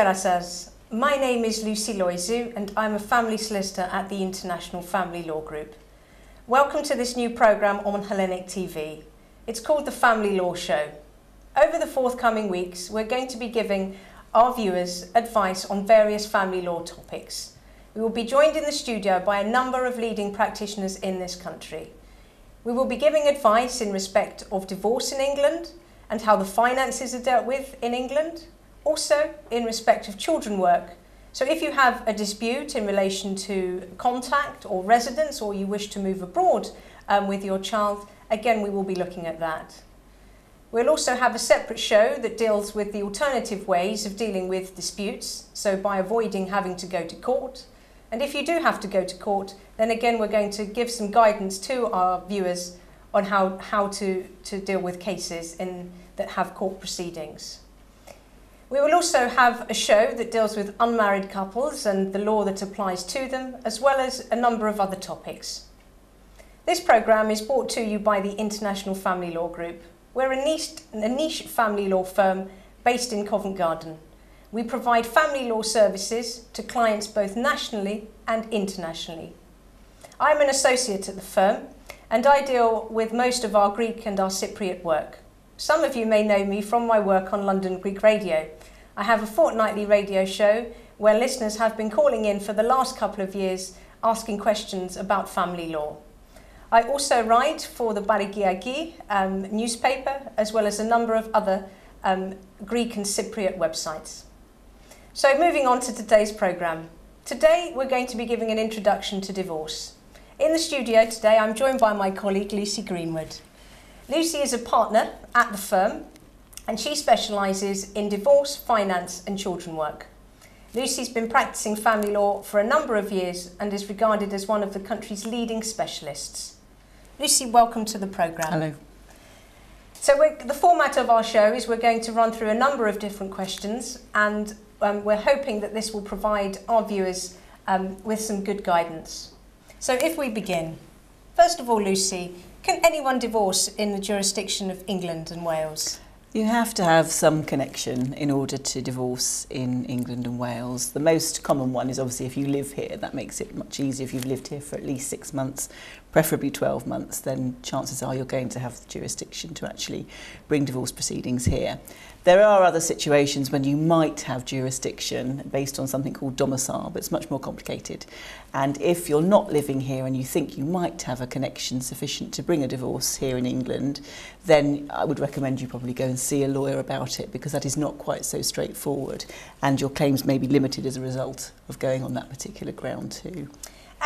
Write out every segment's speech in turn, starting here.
Esperasas. My name is Loizou and I'm a family solicitor at the International Family Law Group. Welcome to this new programme on Hellenic TV. It's called The Family Law Show. Over the forthcoming weeks, we're going to be giving our viewers advice on various family law topics. We will be joined in the studio by a number of leading practitioners in this country. We will be giving advice in respect of divorce in England and how the finances are dealt with in England. Also in respect of children work. So if you have a dispute in relation to contact or residence, or you wish to move abroad with your child, again we will be looking at that. We'll also have a separate show that deals with the alternative ways of dealing with disputes, so by avoiding having to go to court. And if you do have to go to court, then again we're going to give some guidance to our viewers on how to deal with cases that have court proceedings. We will also have a show that deals with unmarried couples and the law that applies to them, as well as a number of other topics. This programme is brought to you by the International Family Law Group. We're a niche family law firm based in Covent Garden. We provide family law services to clients both nationally and internationally. I'm an associate at the firm and I deal with most of our Greek and our Cypriot work. Some of you may know me from my work on London Greek Radio. I have a fortnightly radio show where listeners have been calling in for the last couple of years asking questions about family law. I also write for the Barigiagi newspaper, as well as a number of other Greek and Cypriot websites. So moving on to today's programme. Today we're going to be giving an introduction to divorce. In the studio today I'm joined by my colleague Lucy Greenwood. Lucy is a partner at the firm and she specialises in divorce, finance and children work. Lucy's been practising family law for a number of years and is regarded as one of the country's leading specialists. Lucy, welcome to the programme. Hello. So the format of our show is we're going to run through a number of different questions and we're hoping that this will provide our viewers with some good guidance. So if we begin, first of all, Lucy, can anyone divorce in the jurisdiction of England and Wales? You have to have some connection in order to divorce in England and Wales. The most common one is obviously if you live here. That makes it much easier. If you've lived here for at least 6 months, preferably 12 months, then chances are you're going to have the jurisdiction to actually bring divorce proceedings here. There are other situations when you might have jurisdiction based on something called domicile, but it's much more complicated. And if you're not living here and you think you might have a connection sufficient to bring a divorce here in England, then I would recommend you probably go and see a lawyer about it, because that is not quite so straightforward and your claims may be limited as a result of going on that particular ground too.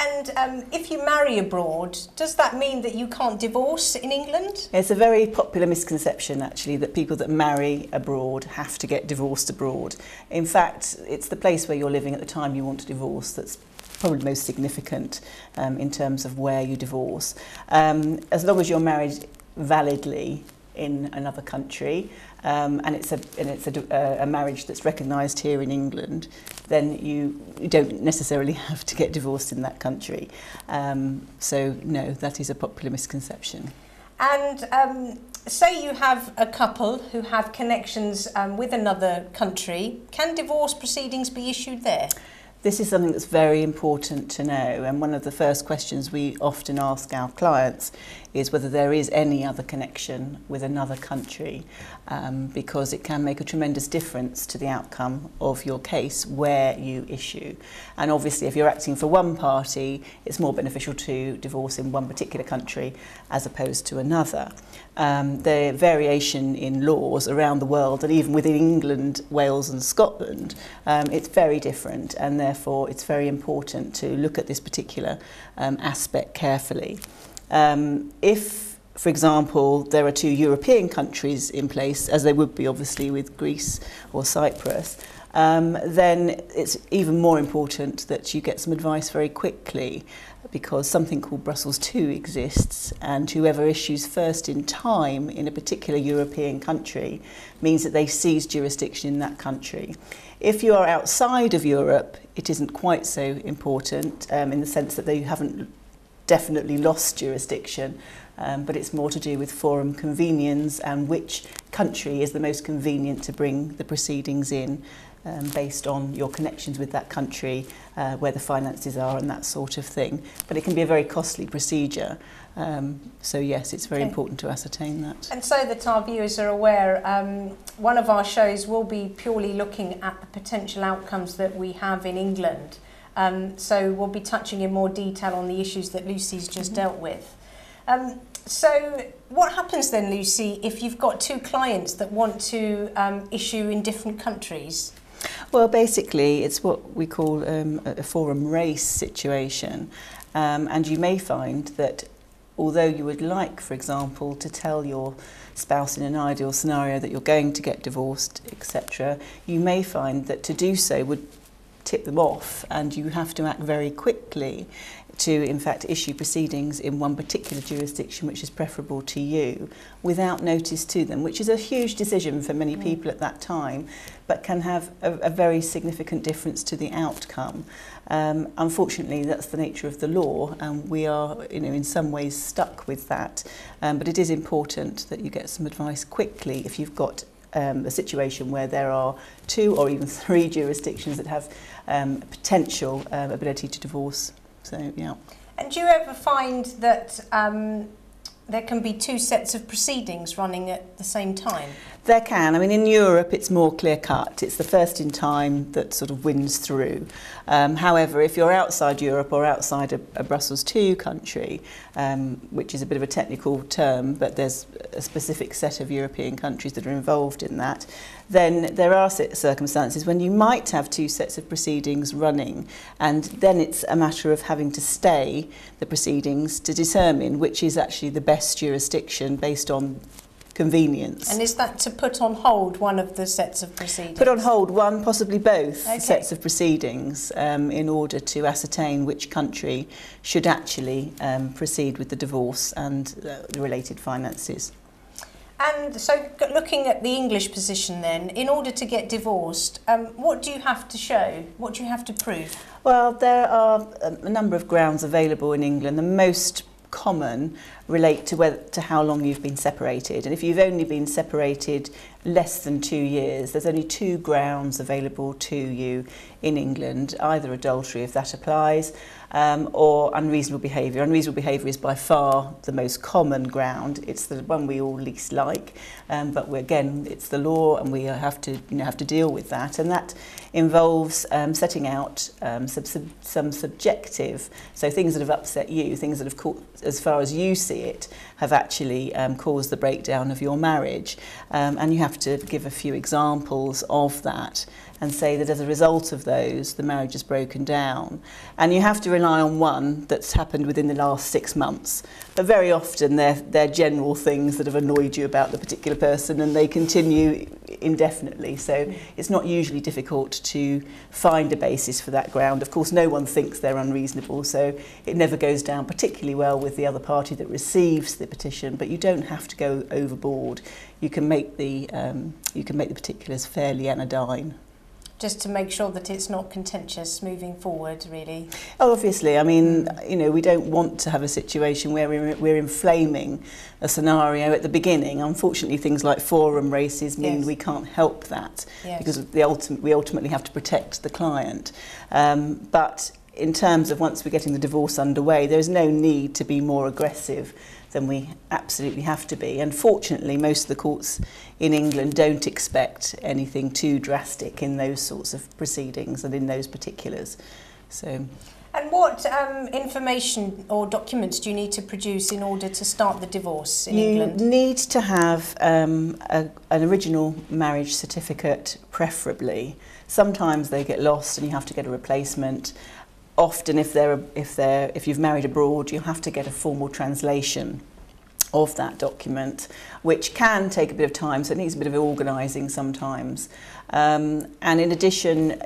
And if you marry abroad, does that mean that you can't divorce in England? It's a very popular misconception, actually, that people that marry abroad have to get divorced abroad. In fact, it's the place where you're living at the time you want to divorce that's probably most significant in terms of where you divorce. As long as you're married validly in another country, and it's a marriage that's recognised here in England, then you don't necessarily have to get divorced in that country. So no, that is a popular misconception. And say you have a couple who have connections with another country, can divorce proceedings be issued there? This is something that's very important to know, and one of the first questions we often ask our clients is whether there is any other connection with another country, because it can make a tremendous difference to the outcome of your case where you issue. And obviously if you're acting for one party, it's more beneficial to divorce in one particular country as opposed to another. The variation in laws around the world, and even within England, Wales and Scotland, it's very different, and therefore it's very important to look at this particular aspect carefully. If, for example, there are 2 European countries in place, as there would be obviously with Greece or Cyprus, then it's even more important that you get some advice very quickly, because something called Brussels II exists, and whoever issues first in time in a particular European country means that they seize jurisdiction in that country. If you are outside of Europe, it isn't quite so important in the sense that they haven't definitely lost jurisdiction, but it's more to do with forum convenience and which country is the most convenient to bring the proceedings in based on your connections with that country, where the finances are and that sort of thing. But it can be a very costly procedure. So yes, it's very important to ascertain that. And so that our viewers are aware, one of our shows will be purely looking at the potential outcomes that we have in England. So we'll be touching in more detail on the issues that Lucy's just dealt with. So what happens then, Lucy, if you've got two clients that want to issue in different countries? Well, basically, it's what we call a forum race situation. And you may find that although you would like, for example, to tell your spouse in an ideal scenario that you're going to get divorced, etc., you may find that to do so would tip them off, and you have to act very quickly to, in fact, issue proceedings in one particular jurisdiction which is preferable to you without notice to them, which is a huge decision for many people at that time, but can have a very significant difference to the outcome. Unfortunately, that's the nature of the law, and we are, in some ways stuck with that. But it is important that you get some advice quickly if you've got a situation where there are 2 or even 3 jurisdictions that have potential ability to divorce. So, yeah. And do you ever find that there can be 2 sets of proceedings running at the same time? There can. I mean, in Europe, it's more clear-cut. It's the first in time that sort of wins through. However, if you're outside Europe or outside a Brussels II country, which is a bit of a technical term, but there's a specific set of European countries that are involved in that, then there are circumstances when you might have 2 sets of proceedings running, and then it's a matter of having to stay the proceedings to determine which is actually the best jurisdiction based on convenience. And is that to put on hold one of the sets of proceedings? Put on hold one, possibly both sets of proceedings in order to ascertain which country should actually proceed with the divorce and the related finances. And so looking at the English position then, in order to get divorced, what do you have to show? What do you have to prove? Well, there are a number of grounds available in England. The most common relate to how long you've been separated, and if you've only been separated less than 2 years, there's only 2 grounds available to you in England, either adultery if that applies, or unreasonable behaviour. Unreasonable behaviour is by far the most common ground. It's the one we all least like, but again, it's the law, and we have to deal with that, and that involves setting out some subjective, so things that have upset you, things that have, as far as you see it, have actually caused the breakdown of your marriage, and you have to give a few examples of that and say that as a result of those the marriage is broken down, and you have to rely on one that's happened within the last 6 months, but very often they're general things that have annoyed you about the particular person and they continue indefinitely, so it's not usually difficult to find a basis for that ground. Of course, no one thinks they're unreasonable, so it never goes down particularly well with the other party that receives the petition, but you don't have to go overboard. You can make the particulars fairly anodyne. Just to make sure that it's not contentious moving forward, really. Oh, obviously. I mean, we don't want to have a situation where we're inflaming a scenario at the beginning. Unfortunately, things like forum races mean we can't help that, because we ultimately have to protect the client. But in terms of once we're getting the divorce underway, there is no need to be more aggressive than we absolutely have to be. And fortunately, most of the courts in England don't expect anything too drastic in those sorts of proceedings and in those particulars. So. And what information or documents do you need to produce in order to start the divorce in England? You need to have an original marriage certificate, preferably. Sometimes they get lost and you have to get a replacement. Often, if you've married abroad, you have to get a formal translation of that document, which can take a bit of time, so it needs a bit of organising sometimes. And in addition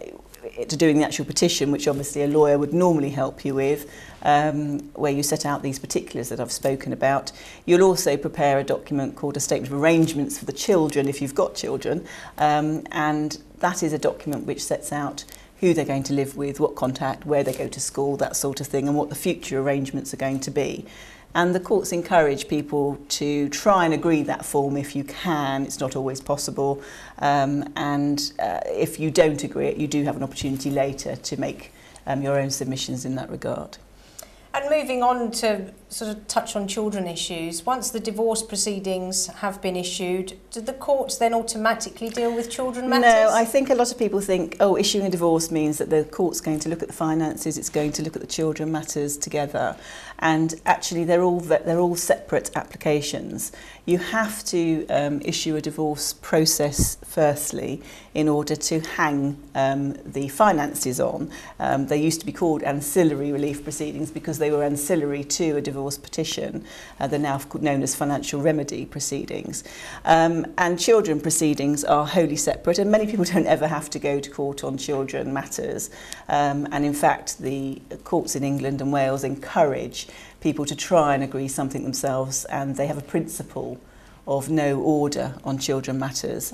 to doing the actual petition, which obviously a lawyer would normally help you with, where you set out these particulars that I've spoken about, you'll also prepare a document called a statement of arrangements for the children, if you've got children, and that is a document which sets out who they're going to live with, what contact, where they go to school, that sort of thing, and what the future arrangements are going to be. And the courts encourage people to try and agree that form if you can. It's not always possible. If you don't agree it, you do have an opportunity later to make your own submissions in that regard. And moving on to sort of touch on children issues, once the divorce proceedings have been issued, do the courts then automatically deal with children matters? No, I think a lot of people think, oh, issuing a divorce means that the court's going to look at the finances, it's going to look at the children matters together. And actually they're all separate applications. You have to issue a divorce process firstly in order to hang the finances on. They used to be called ancillary relief proceedings because they were ancillary to a divorce petition. They're now known as financial remedy proceedings. And children proceedings are wholly separate, and many people don't ever have to go to court on children matters. And in fact, the courts in England and Wales encourage people to try and agree something themselves, and they have a principle of no order on children matters,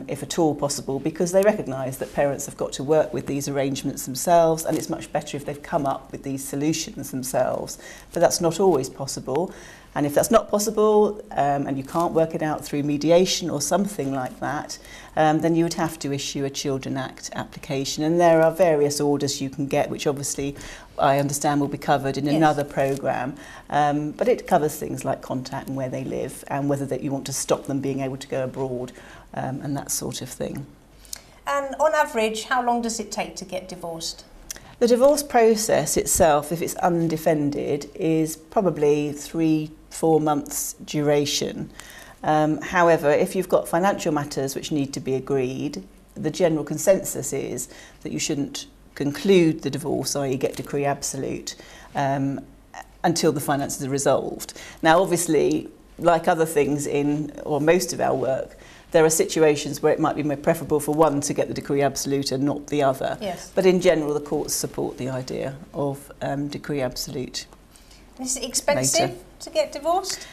if at all possible, because they recognise that parents have got to work with these arrangements themselves, and it's much better if they've come up with these solutions themselves. But that's not always possible. And if that's not possible, and you can't work it out through mediation or something like that, then you would have to issue a Children Act application. And there are various orders you can get, which obviously I understand will be covered in another programme. But it covers things like contact and where they live, and whether that you want to stop them being able to go abroad, and that sort of thing. And on average, how long does it take to get divorced? The divorce process itself, if it's undefended, is probably 3-4 months duration. However, if you've got financial matters which need to be agreed, the general consensus is that you shouldn't conclude the divorce, i.e. get decree absolute, until the finances are resolved. Now, obviously, like other things or most of our work, there are situations where it might be more preferable for one to get the decree absolute and not the other. Yes. But in general, the courts support the idea of decree absolute. Is it expensive to get divorced?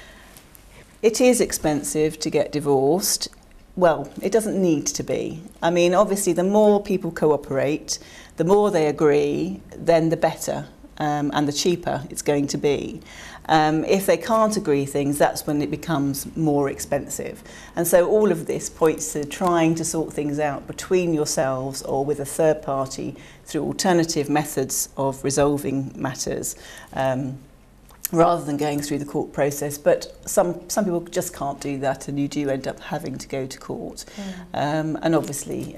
It is expensive to get divorced. Well, it doesn't need to be. I mean, obviously, the more people cooperate, the more they agree, then the better, and the cheaper it's going to be. If they can't agree things, that's when it becomes more expensive. And so all of this points to trying to sort things out between yourselves or with a third party through alternative methods of resolving matters, rather than going through the court process. But some people just can't do that, and you do end up having to go to court. And obviously,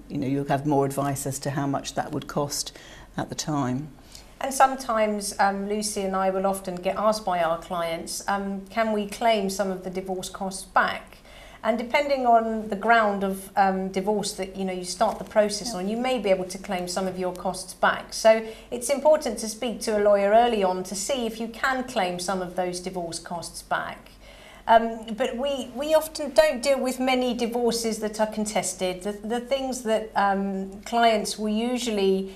you'll have more advice as to how much that would cost at the time. And sometimes Lucy and I will often get asked by our clients, can we claim some of the divorce costs back? And depending on the ground of divorce that you start the process on, you may be able to claim some of your costs back. So it's important to speak to a lawyer early on to see if you can claim some of those divorce costs back. But we often don't deal with many divorces that are contested. The things that clients will usually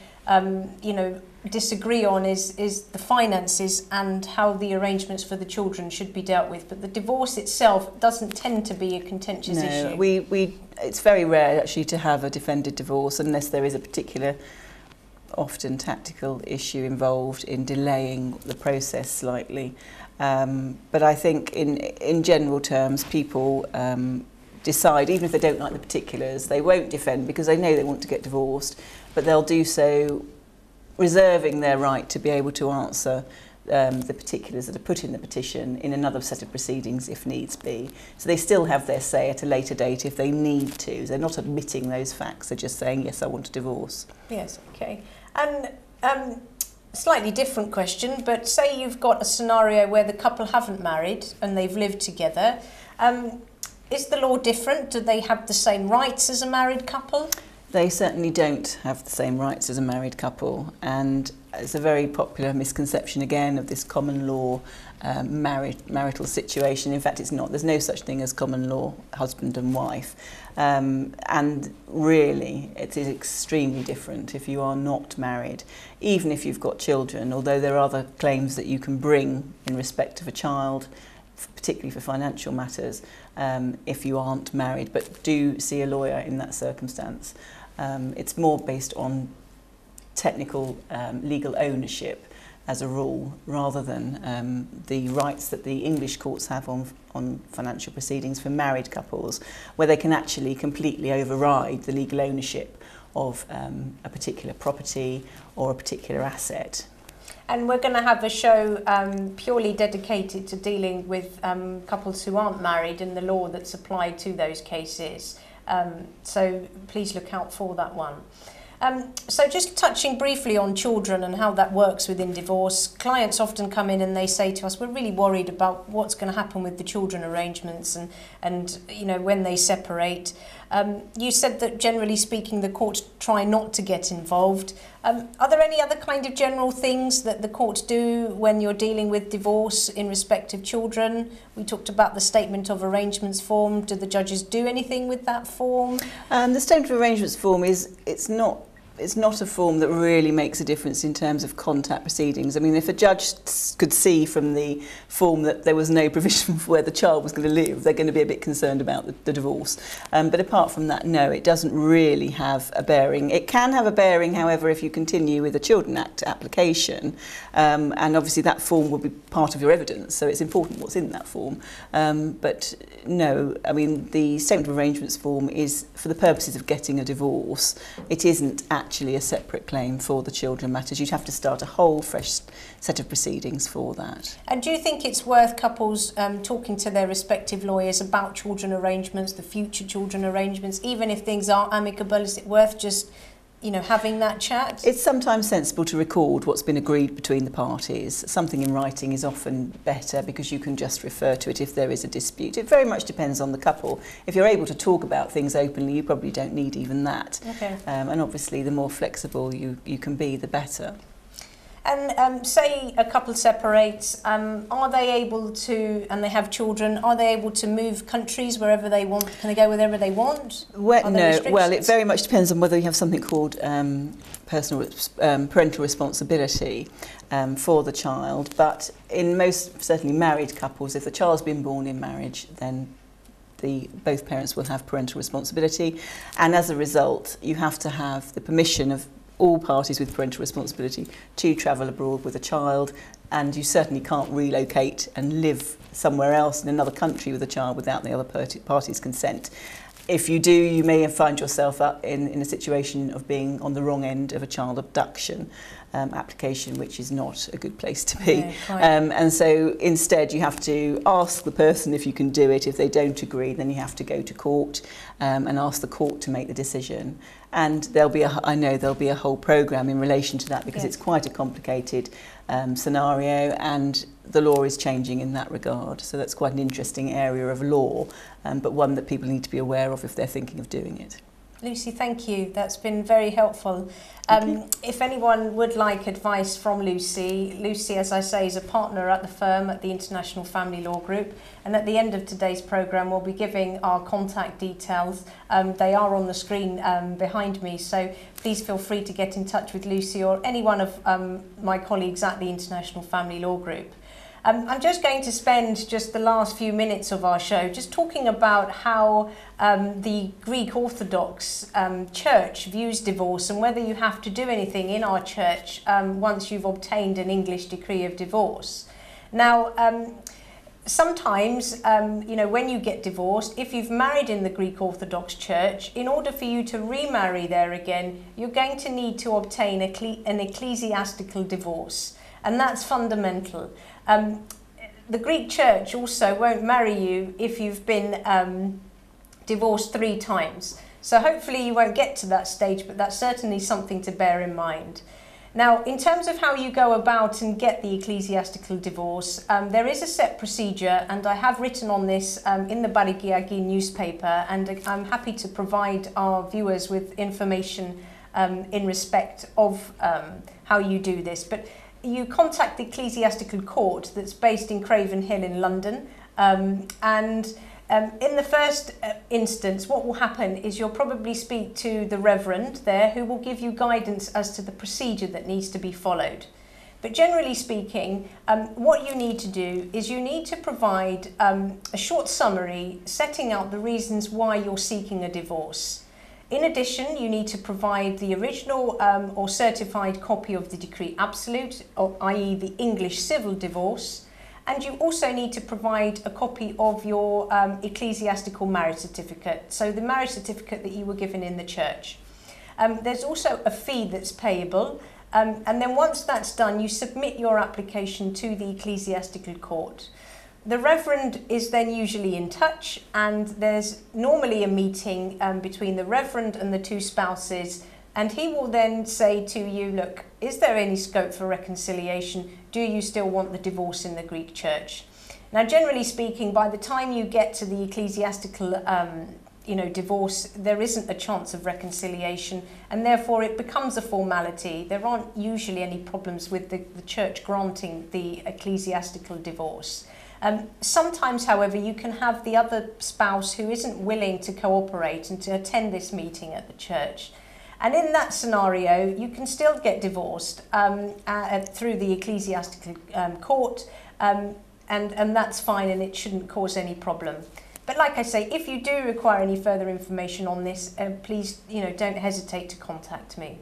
disagree on is the finances and how the arrangements for the children should be dealt with. But the divorce itself doesn't tend to be a contentious issue. It's very rare actually to have a defended divorce unless there is a particular, often tactical issue involved in delaying the process slightly. But I think in general terms, people decide, even if they don't like the particulars, they won't defend because they know they want to get divorced, but they'll do so reserving their right to be able to answer the particulars that are put in the petition in another set of proceedings if needs be. So they still have their say at a later date if they need to. They're not admitting those facts, they're just saying, yes, I want a divorce. Yes, okay. And slightly different question, but say you've got a scenario where the couple haven't married and they've lived together. Is the law different? Do they have the same rights as a married couple? They certainly don't have the same rights as a married couple, and it's a very popular misconception again of this common law marital situation. In fact, it's not. There's no such thing as common law husband and wife, and really it is extremely different if you are not married, even if you've got children, although there are other claims that you can bring in respect of a child, particularly for financial matters, if you aren't married. But do see a lawyer in that circumstance. It's more based on technical legal ownership as a rule, rather than the rights that the English courts have on financial proceedings for married couples, where they can actually completely override the legal ownership of a particular property or a particular asset. And we're going to have a show purely dedicated to dealing with couples who aren't married and the law that's applied to those cases. So please look out for that one. So just touching briefly on children and how that works within divorce, clients often come in and they say to us, we're really worried about what's going to happen with the children arrangements and you know, when they separate. You said that generally speaking the courts try not to get involved. Are there any other kind of general things that the courts do when you're dealing with divorce in respect of children? We talked about the statement of arrangements form. Do the judges do anything with that form? The statement of arrangements form it's not a form that really makes a difference in terms of contact proceedings. I mean, if a judge could see from the form that there was no provision for where the child was going to live, they're going to be a bit concerned about the divorce. But apart from that, no, it doesn't really have a bearing. It can have a bearing, however, if you continue with a Children Act application, and obviously that form will be part of your evidence, so it's important what's in that form. But no, I mean, the statement of arrangements form is for the purposes of getting a divorce. It isn't actually a separate claim for the children matters. You'd have to start a whole fresh set of proceedings for that. And do you think it's worth couples talking to their respective lawyers about children arrangements, the future children arrangements, even if things are amicable? Is it worth just, you know, having that chat? It's sometimes sensible to record what's been agreed between the parties. Something in writing is often better because you can just refer to it if there is a dispute. It very much depends on the couple. If you're able to talk about things openly, you probably don't need even that. Okay. And obviously the more flexible you can be, the better. And say a couple separates, are they able to, and they have children, are they able to move countries wherever they want? Can they go wherever they want? Well, no, well, it very much depends on whether you have something called parental responsibility for the child. But in most, certainly married couples, if the child's been born in marriage, then both parents will have parental responsibility. And as a result, you have to have the permission of all parties with parental responsibility to travel abroad with a child, and you certainly can't relocate and live somewhere else in another country with a child without the other party's consent. If you do, you may find yourself up in a situation of being on the wrong end of a child abduction application, which is not a good place to be. No, and so instead you have to ask the person if you can do it. If they don't agree, then you have to go to court and ask the court to make the decision. And I know there'll be a whole programme in relation to that, because yes, it's quite a complicated scenario, and the law is changing in that regard. So that's quite an interesting area of law, but one that people need to be aware of if they're thinking of doing it. Lucy, thank you. That's been very helpful. If anyone would like advice from Lucy, as I say, is a partner at the firm at the International Family Law Group. And at the end of today's programme, we'll be giving our contact details. They are on the screen behind me, so please feel free to get in touch with Lucy or any one of my colleagues at the International Family Law Group. I'm just going to spend just the last few minutes of our show just talking about how the Greek Orthodox Church views divorce, and whether you have to do anything in our church once you've obtained an English decree of divorce. Now, sometimes, you know, when you get divorced, if you've married in the Greek Orthodox Church, in order for you to remarry there again, you're going to need to obtain an ecclesiastical divorce, and that's fundamental. The Greek Church also won't marry you if you've been divorced 3 times. So hopefully you won't get to that stage, but that's certainly something to bear in mind. Now, in terms of how you go about and get the ecclesiastical divorce, there is a set procedure, and I have written on this in the Barikiagi newspaper, and I'm happy to provide our viewers with information in respect of how you do this. But you contact the ecclesiastical court that's based in Craven Hill in London, and in the first instance, what will happen is you'll probably speak to the reverend there, who will give you guidance as to the procedure that needs to be followed. But generally speaking, what you need to do is you need to provide a short summary setting out the reasons why you're seeking a divorce. In addition, you need to provide the original or certified copy of the decree absolute, i.e. the English civil divorce, and you also need to provide a copy of your ecclesiastical marriage certificate, so the marriage certificate that you were given in the church. There's also a fee that's payable, and then once that's done, you submit your application to the ecclesiastical court. The reverend is then usually in touch, and there's normally a meeting between the reverend and the two spouses, and he will then say to you, look, is there any scope for reconciliation? Do you still want the divorce in the Greek church? Now, generally speaking, by the time you get to the ecclesiastical divorce, there isn't a chance of reconciliation, and therefore it becomes a formality. There aren't usually any problems with the church granting the ecclesiastical divorce. Sometimes, however, you can have the other spouse who isn't willing to cooperate and to attend this meeting at the church. And in that scenario, you can still get divorced through the ecclesiastical court, and that's fine, and it shouldn't cause any problem. But like I say, if you do require any further information on this, please don't hesitate to contact me.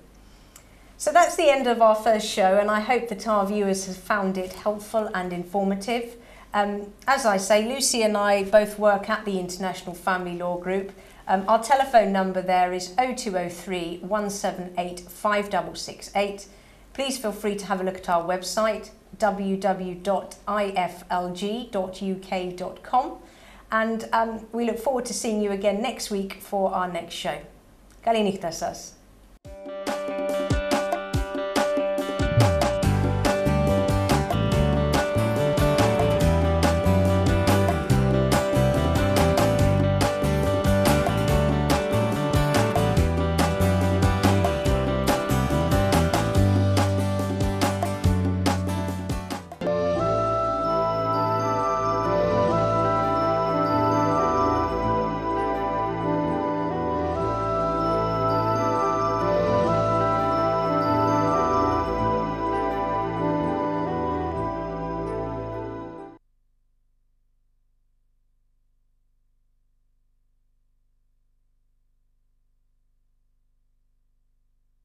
So that's the end of our first show, and I hope that our viewers have found it helpful and informative. As I say, Lucy and I both work at the International Family Law Group. Our telephone number there is 0203 178 5668. Please feel free to have a look at our website, www.iflg.uk.com, and we look forward to seeing you again next week for our next show. Καλή νύχτα σας.